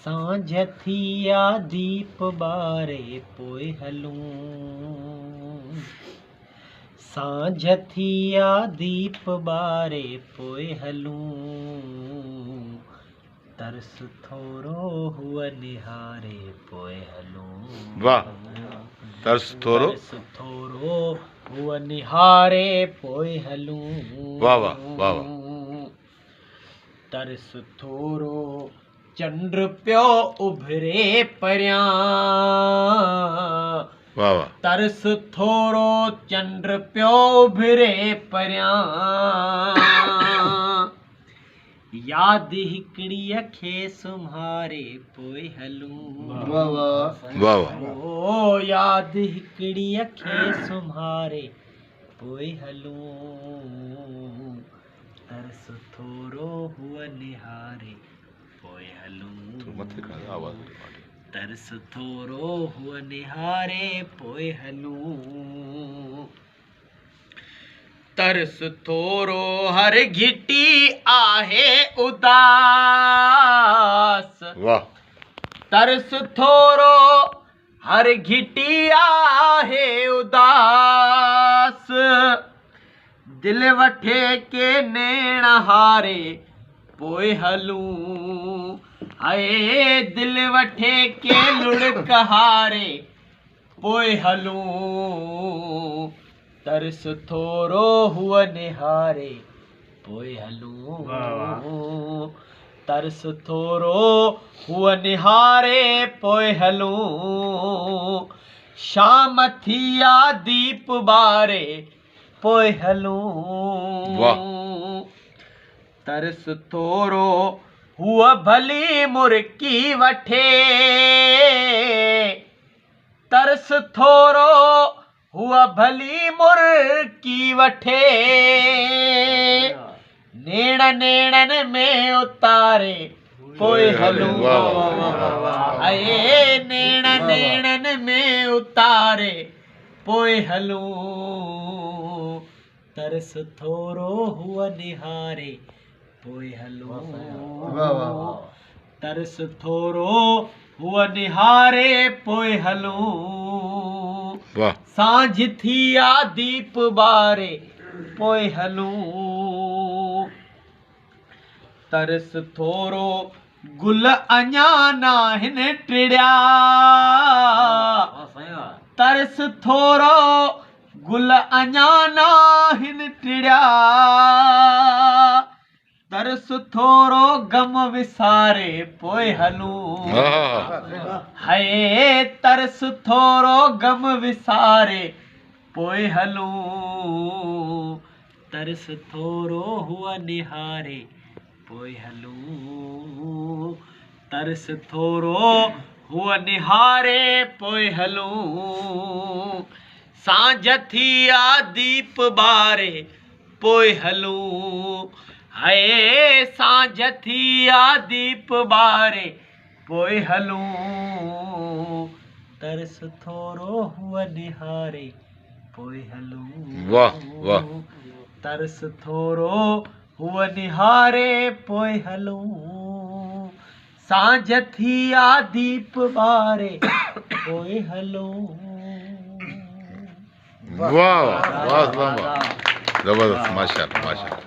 सांझ थिया दीप बारे पोइ हलूं। सांझ थिया दीप बारे पोइ हलूं। तरस थोरो हुअ निहारे पोइ हलूं। वाह, तरस थोरो हुअ निहारे पोइ हलूं। वाह वाह वाह वाह। तरस थोरो चंद्र पियो उभरे परियां। वाह वाह। तरस थोरो चंद्र पियो उभरे परियां। यादि हिकिड़ीअ खे सुम्हारे पोइ हलूं। वाह वाह वाह वाह। ओ यादि हिकिड़ीअ खे सुम्हारे पोइ हलूं। तरस थोरो हुअ निहारे पोइ हलूं। तरस थोरो हुअ निहारे पोइ हलूं। तरस थोरो हर घिटी आहे उदास। वाह। तरस थोरो हर घिटी आहे उदास। दिल वठे के नेण हारे पोइ हलूं। हाय दिल वठे के लुढ़क हारे पोइ हलूं। तरस थोरो हुअ निहारे पोइ हलूं। तरस थोरो हुअ निहारे पोइ हलूं। शाम थिया दीप बारे पोइ हलूं। वाह। तरस थोरो हुअ भली मुर्की वठे। तरस थोरो हुअ भली मुर्की वठे। नेण नेणनि में उतारे पोइ हलूं। अये नेण नेणनि में उतारे पोइ हलूं। तरस थोरो हुअ निहारे पोइ हलूं। तरस थोरो हुअ निहारे पोइ हलूं। सांझ थिया दीप बारे पोइ हलूं। तरस थोरो गुल अञा नाहिनि टिड़िया। तरस थोरो गुल अञा नाहिनि टिड़िया। तरस थोरो गम विसारे पोइ हलूं। हाय तरस थोरो गम विसारे पोइ हलूं। तरस थोरो हुअ निहारे पोइ हलूं। तरस थोरो हुअ निहारे पोइ हलूं। सांझ थिया दीप बारे पोइ हलूं। हाय सांझ थिया दीप बारे पोइ हलूं। तरस थोरो हुअ निहारे पोइ हलूं। वाह वाह। तरस थोरो हुअ निहारे पोइ हलूं। सांझ थिया दीप बारे पोइ हलूं। वाह वाह वाह वाह। जबरदस्त, माशाअल्लाह माशाअल्लाह।